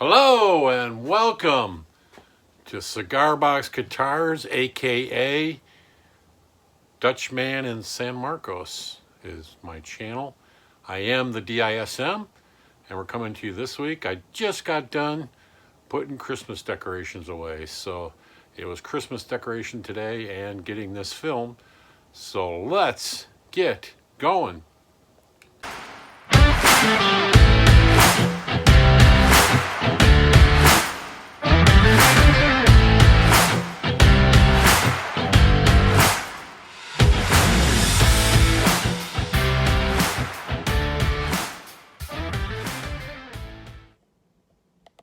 Hello and welcome to Cigar Box Guitars, aka Dutchman in San Marcos is my channel. I am the DISM and we're coming to you this week. I just got done putting Christmas decorations away. So it was Christmas decoration today and getting this film. So let's get going.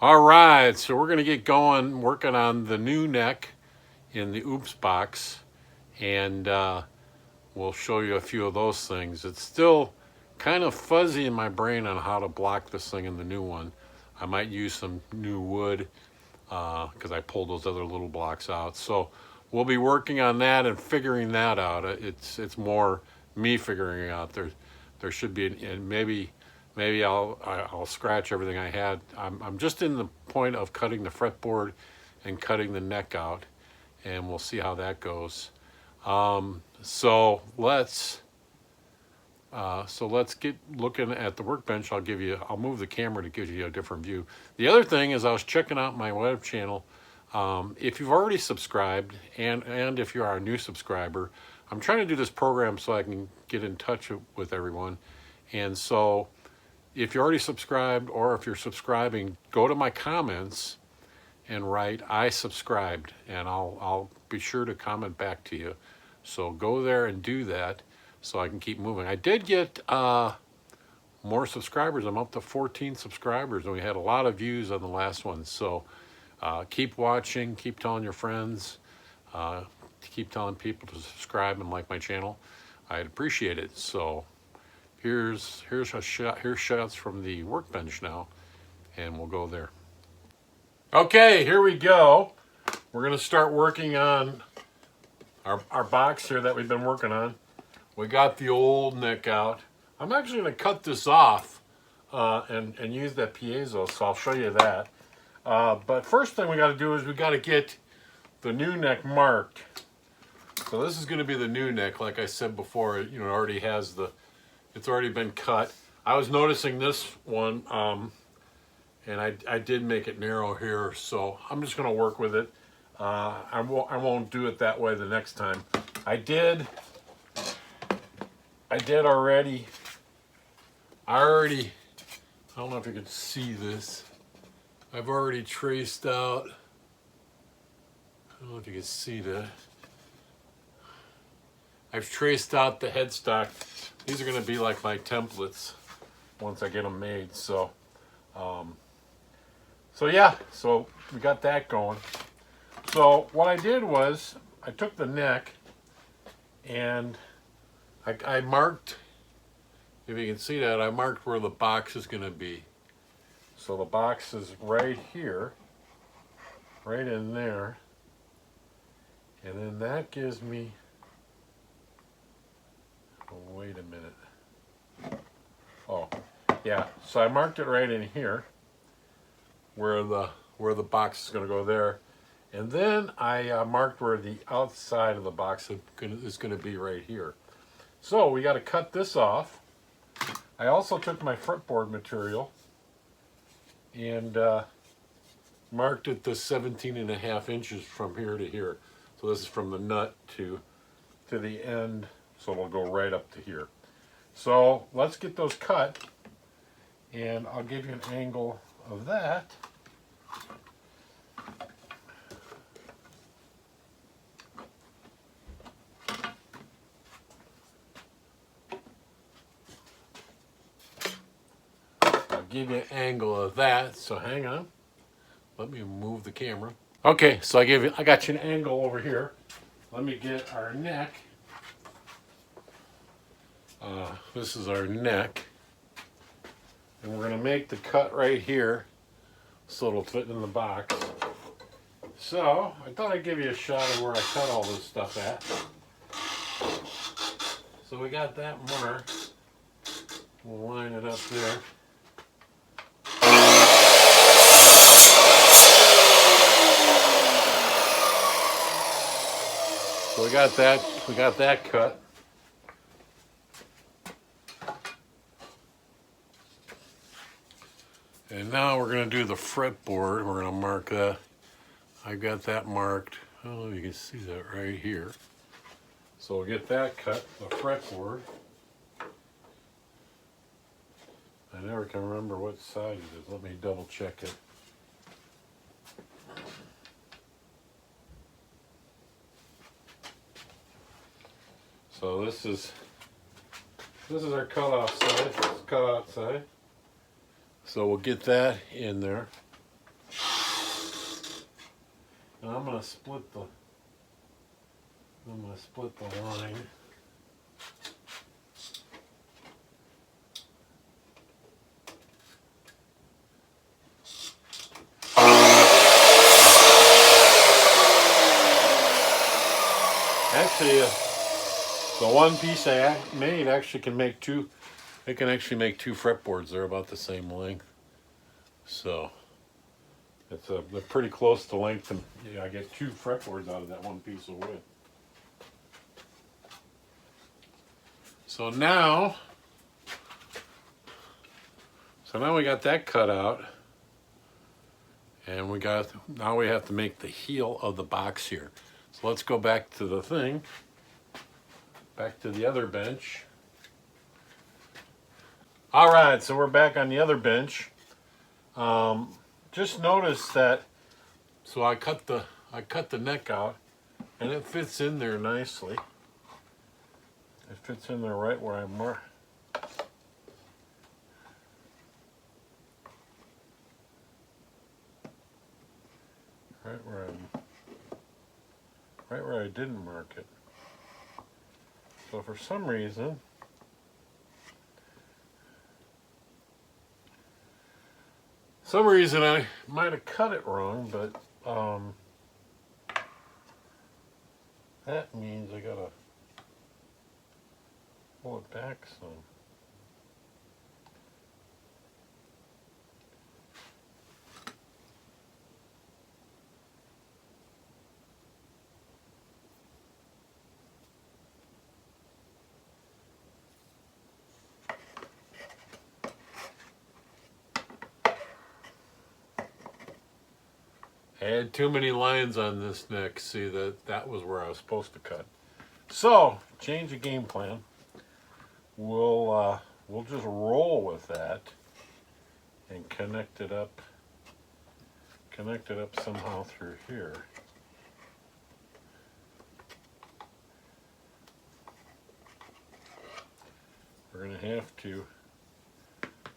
All right, so we're going to get going working on the new neck in the Oops box, and we'll show you a few of those things. It's still kind of fuzzy in my brain on how to block this thing in the new one. I might use some new wood because I pulled those other little blocks out. So we'll be working on that and figuring that out. It's more me figuring it out. There should be, and maybe I'll scratch everything I had. I'm just in the point of cutting the fretboard and cutting the neck out, and we'll see how that goes. So let's get looking at the workbench. I'll move the camera to give you a different view. The other thing is I was checking out my web channel. If you've already subscribed and if you are a new subscriber, I'm trying to do this program so I can get in touch with everyone. And so if you're already subscribed or if you're subscribing, go to my comments and write I subscribed, and I'll be sure to comment back to you. So go there and do that so I can keep moving. I did get more subscribers. I'm up to 14 subscribers, and we had a lot of views on the last one. So keep watching, keep telling your friends, keep telling people to subscribe and like my channel. I'd appreciate it. So here's shots from the workbench now, and we'll go there. Okay, here we go. We're gonna start working on our box here that we've been working on. We got the old neck out. I'm actually gonna cut this off and use that piezo, so I'll show you that. But first thing we gotta do is we gotta get the new neck marked. So this is gonna be the new neck, like I said before. It already has it's already been cut. I was noticing this one, and I did make it narrow here, so I'm just gonna work with it. I won't do it that way the next time. I did already. I don't know if you can see this. I've already traced out. I don't know if you can see that. I've traced out the headstock. These are going to be like my templates once I get them made. So yeah, so we got that going. So what I did was I took the neck and I marked, if you can see that, I marked where the box is going to be. So the box is right here, right in there. And then that gives me, oh, wait a minute. Oh, yeah. So I marked it right in here where the box is going to go there. And then I marked where the outside of the box is going to be right here. So we got to cut this off. I also took my fretboard material and marked it to 17.5 inches from here to here. So this is from the nut to the end. So it'll go right up to here. So let's get those cut, and I'll give you an angle of that. I'll give you an angle of that. So hang on. Let me move the camera. Okay, so I got you an angle over here. Let me get our neck. This is our neck, and we're going to make the cut right here so it'll fit in the box. So I thought I'd give you a shot of where I cut all this stuff at. So we got that marked. We'll line it up there. got that. We got that cut. And now we're going to do the fretboard. We're going to mark that. I got that marked. I don't know if you can see that right here. So we'll get that cut, the fretboard. I never can remember what side it is. Let me double check it. So this is our cutoff side. This is cutout side. So we'll get that in there. And I'm gonna split the line. Actually, the one piece I made actually can make two. It can actually make two fretboards. They're about the same length. So they're pretty close to length, and yeah, I get two fretboards out of that one piece of wood. So now we got that cut out, and now we have to make the heel of the box here. So let's go back to the thing, back to the other bench. All right, so we're back on the other bench. Just notice that. So I cut the neck out, and it fits in there nicely. It fits in there right where I mark. Right where I didn't mark it. So for some reason, I might have cut it wrong, but that means I gotta pull it back some. I had too many lines on this neck. See, that was where I was supposed to cut. So, change the game plan. We'll just roll with that and connect it up somehow through here. We're going to have to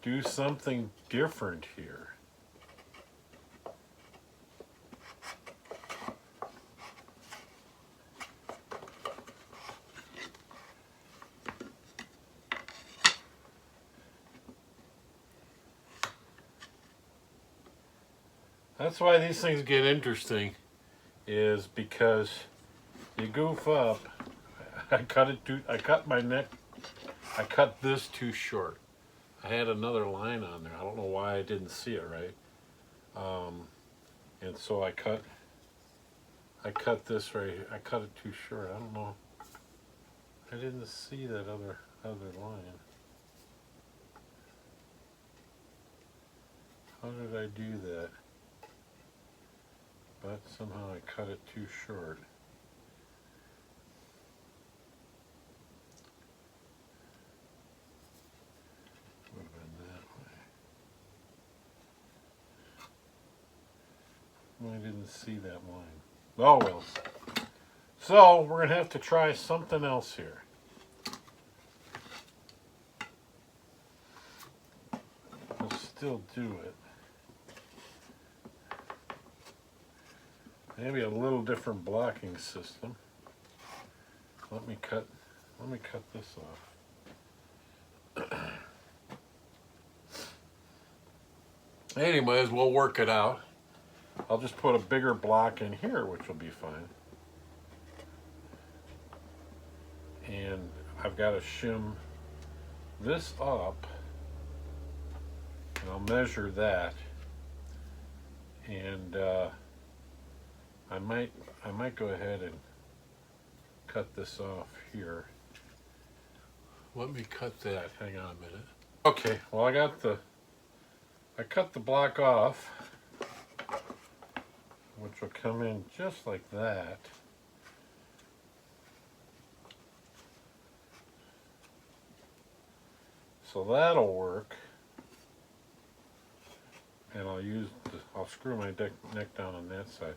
do something different here. That's why these things get interesting, is because you goof up. I cut this too short. I had another line on there. I don't know why I didn't see it right. And so I cut this right here. I cut it too short. I don't know. I didn't see that other line. How did I do that? But somehow I cut it too short. Would have been that way. I didn't see that line. Oh well. So we're going to have to try something else here. We'll still do it. Maybe a little different blocking system. Let me cut this off. Anyways, we'll work it out. I'll just put a bigger block in here, which will be fine. And I've got to shim this up, and I'll measure that. And I might go ahead and cut this off here. Let me cut that. Hang on a minute. Okay, well I cut the block off, which will come in just like that. So that'll work. And I'll screw my neck down on that side.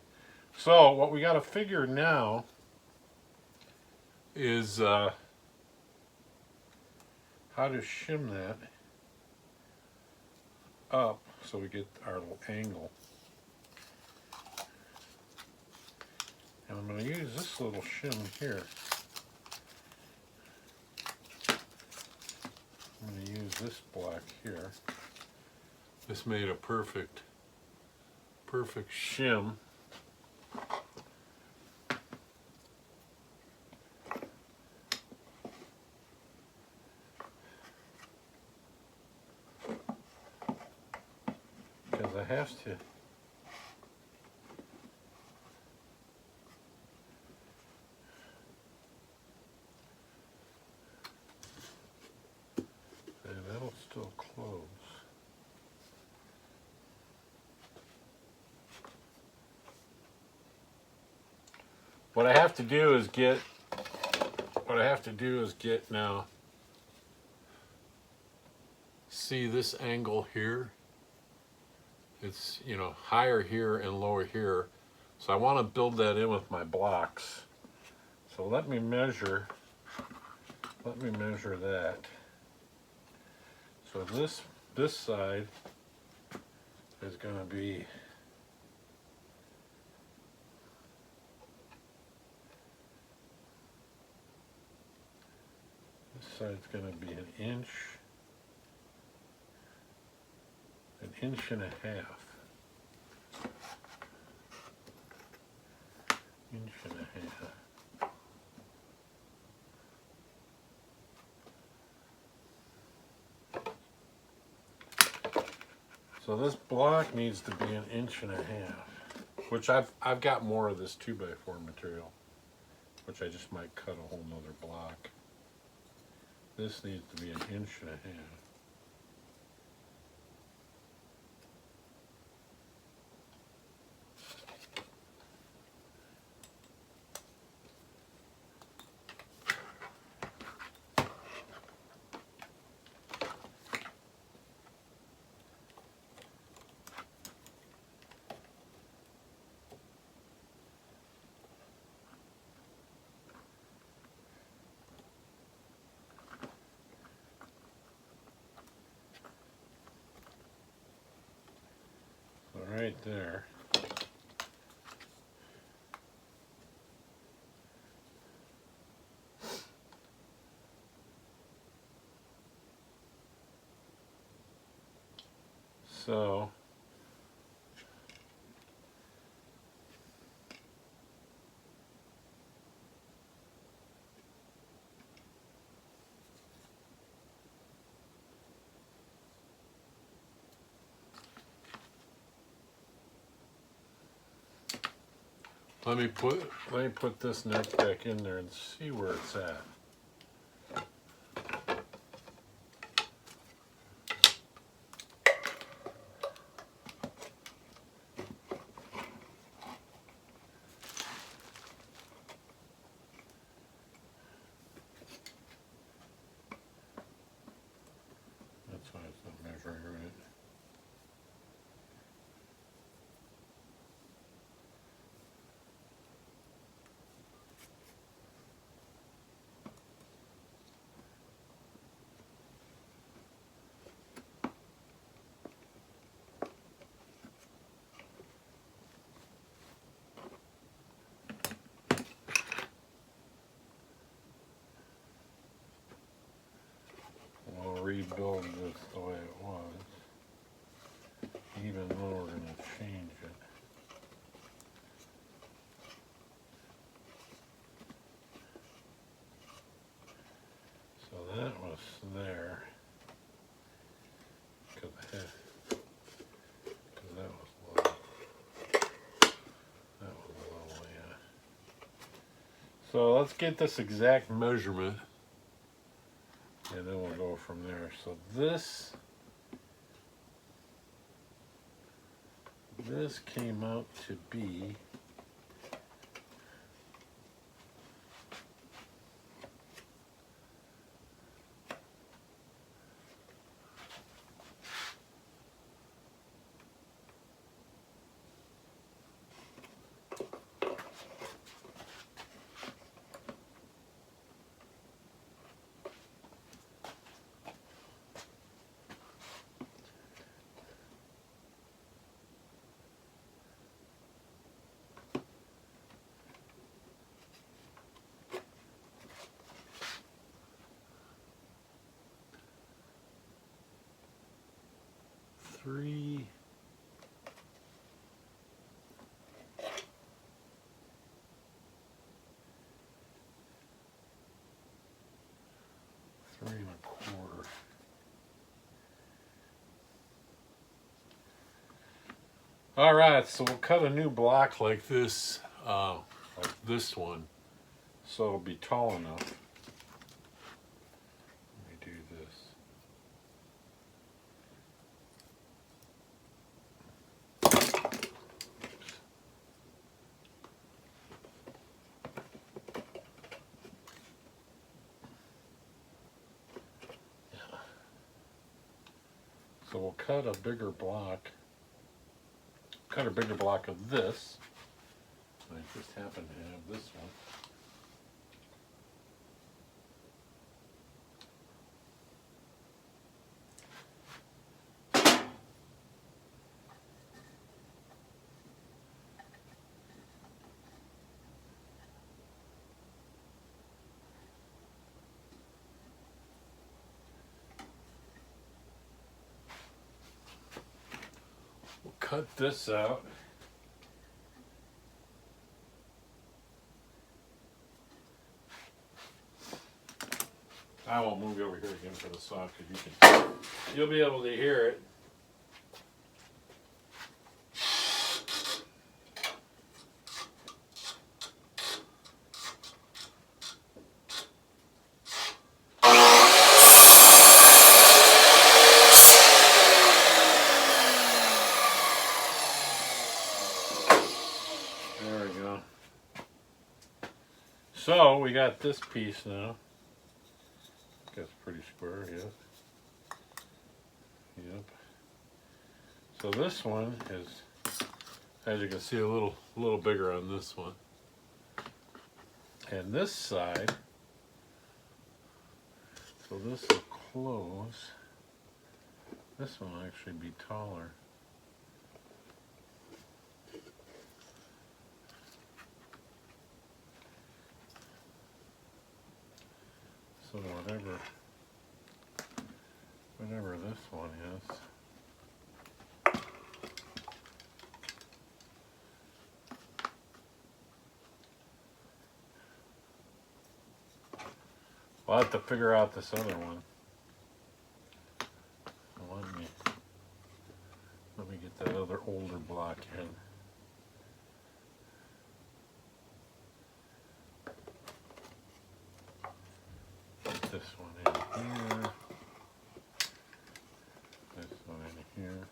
So what we got to figure now is how to shim that up so we get our little angle. And I'm going to use this little shim here. I'm going to use this block here. This made a perfect shim. Because I have to that'll still close. What I have to do is get now, see this angle here? It's, you know, higher here and lower here. So I want to build that in with my blocks. So let me measure that. So this side is going to be going to be an inch and a half. Inch and a half. So this block needs to be an inch and a half, which I've got more of this 2x4 material, which I just might cut a whole nother block. This needs to be an inch and a half. Right there. So let me put this neck back in there and see where it's at. That's why it's not measuring right. So let's get this exact measurement, and then we'll go from there. So this came out to be 3. Three and a quarter. All right, so we'll cut a new block like this one, so it'll be tall enough. Let me do this. So we'll cut a bigger block. Cut a bigger block of this. I just happen to have this one. We'll cut this out. I won't move you over here again for the saw because you'll be able to hear it. There we go. So we got this piece now. That's pretty square, yes. Yep. So this one is, as you can see, a little bigger on this one. And this side, so this will close. This one will actually be taller. So whatever this one is. I'll have to figure out this other one. Let me get that other older block in. Put this one in here. This one in here.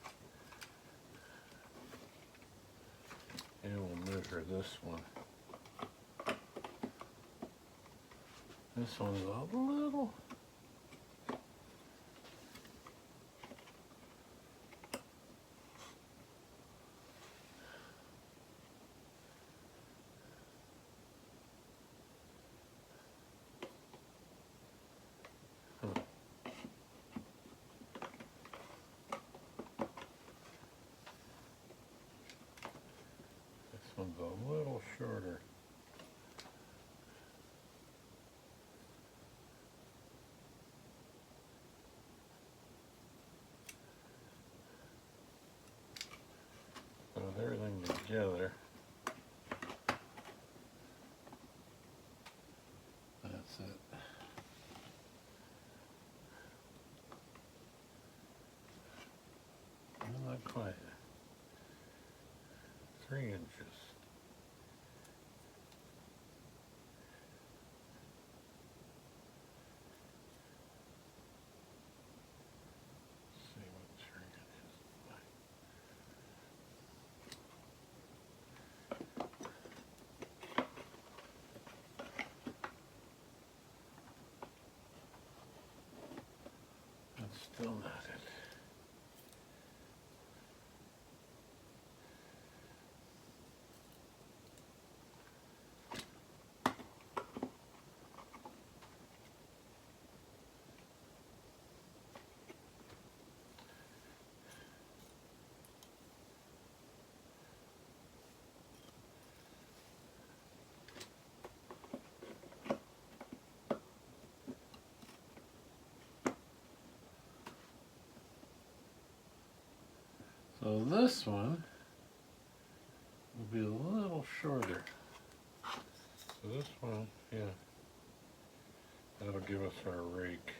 And we'll measure this one. This one's a little. This one's a little shorter. So with everything together, that's it. Well, not quite. 3 inches. Still not it. So this one will be a little shorter. So this one, yeah, that'll give us our rake.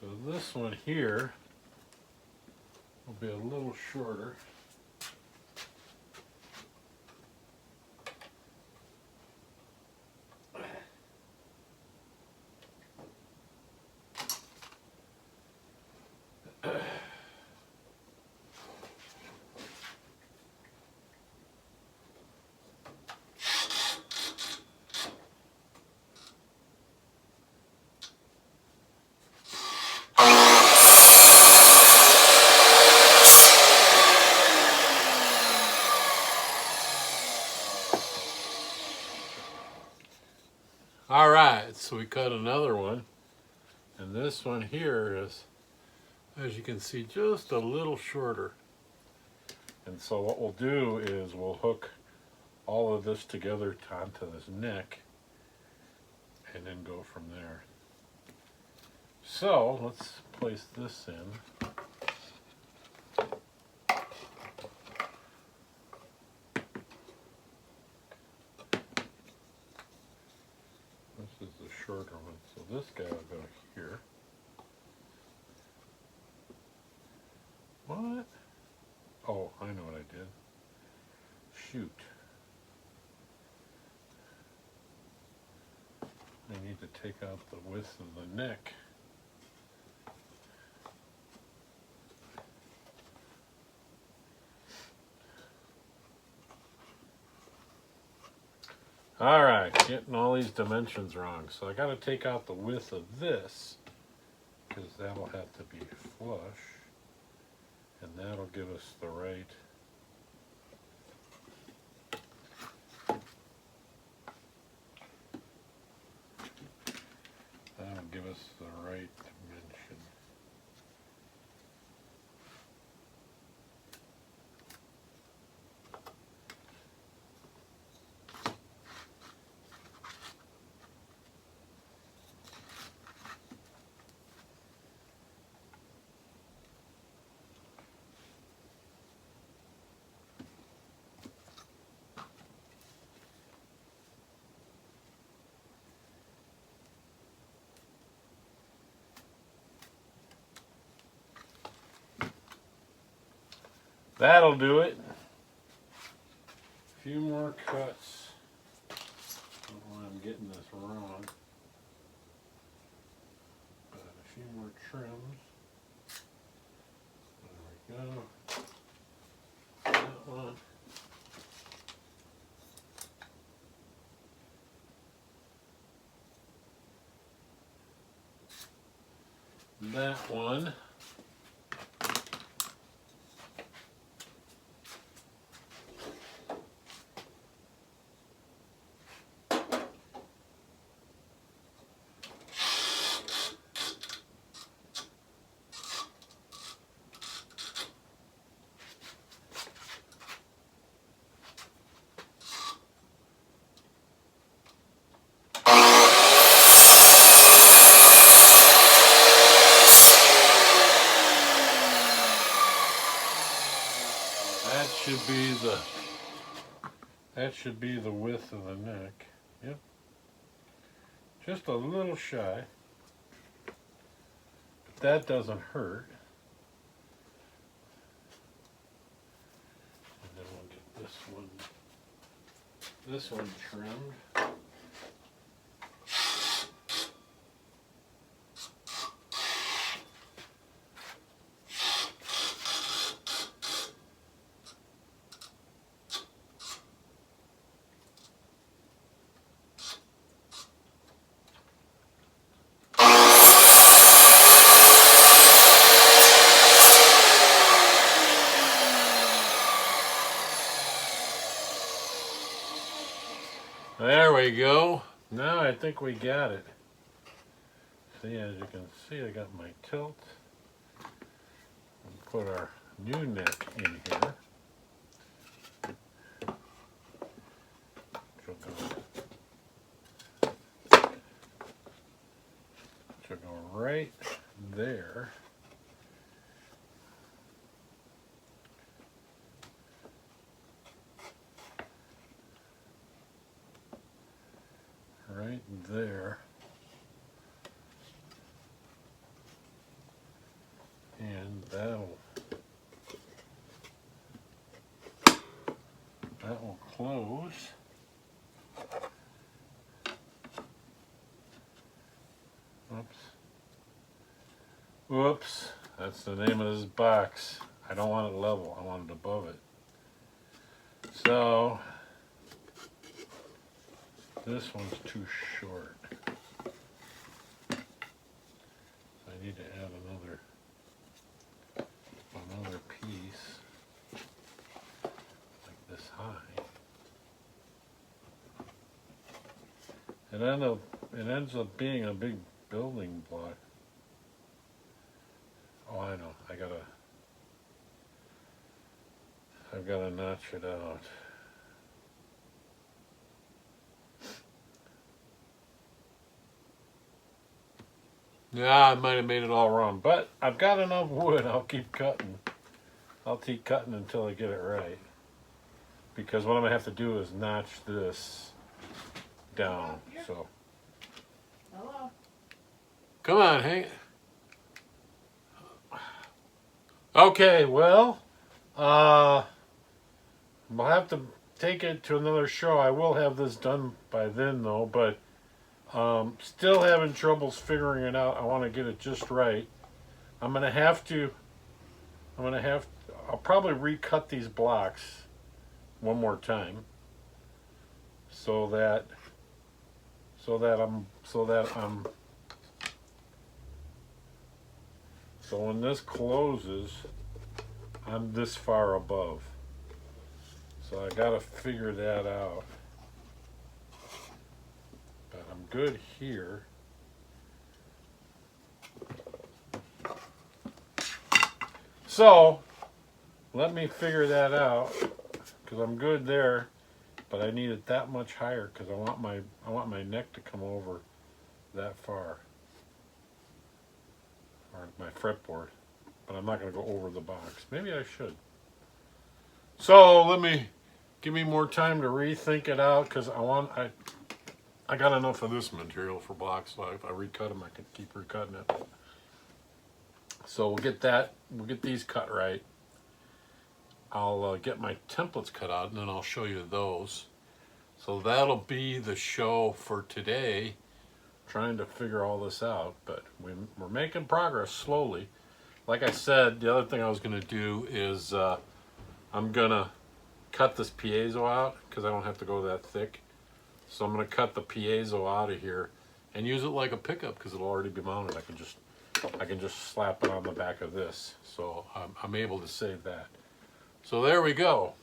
So this one here will be a little shorter. All right, so we cut another one, and this one here is, as you can see, just a little shorter. And so what we'll do is we'll hook all of this together onto this neck and then go from there. So let's place this in. This is the shorter one, so this guy will go here. What? Oh, I know what I did. Shoot. I need to take out the width of the neck. All right, getting all these dimensions wrong. So I got to take out the width of this because that'll have to be flush, and that'll give us the right. That'll give us the right dimension. That'll do it. A few more cuts. I don't know why I'm getting this wrong. But a few more trims. There we go. That one. That one. That should be the width of the neck. Yep. Just a little shy. But that doesn't hurt. And then we'll get this one trimmed. There we go. Now I think we got it. See, as you can see, I got my tilt. We'll put our new neck in here. Should go right there. Right there. And that will close. Oops. Whoops. That's the name of this box. I don't want it level. I want it above it. So this one's too short. I need to add another piece like this high. It ends up being a big building block. Oh, I know. I've gotta notch it out. Yeah, I might have made it all wrong, but I've got enough wood. I'll keep cutting. I'll keep cutting until I get it right. Because what I'm gonna have to do is notch this down. So. Hello. Come on, Hank. Okay, well, we'll have to take it to another show. I will have this done by then, though, but still having troubles figuring it out. I want to get it just right. I'll probably recut these blocks one more time so when this closes, I'm this far above. So I gotta figure that out. But I'm good here. So let me figure that out, because I'm good there, but I need it that much higher because I want my neck to come over that far. Or my fretboard, but I'm not going to go over the box. Maybe I should. So give me more time to rethink it out, because I got enough of this material for blocks, so if I recut them, I can keep recutting it. So we'll get these cut right. I'll get my templates cut out, and then I'll show you those. So that'll be the show for today. Trying to figure all this out, but we're making progress slowly. Like I said, the other thing I was going to do is I'm going to cut this piezo out because I don't have to go that thick. So I'm going to cut the piezo out of here and use it like a pickup because it'll already be mounted. I can just slap it on the back of this. So I'm able to save that. So there we go.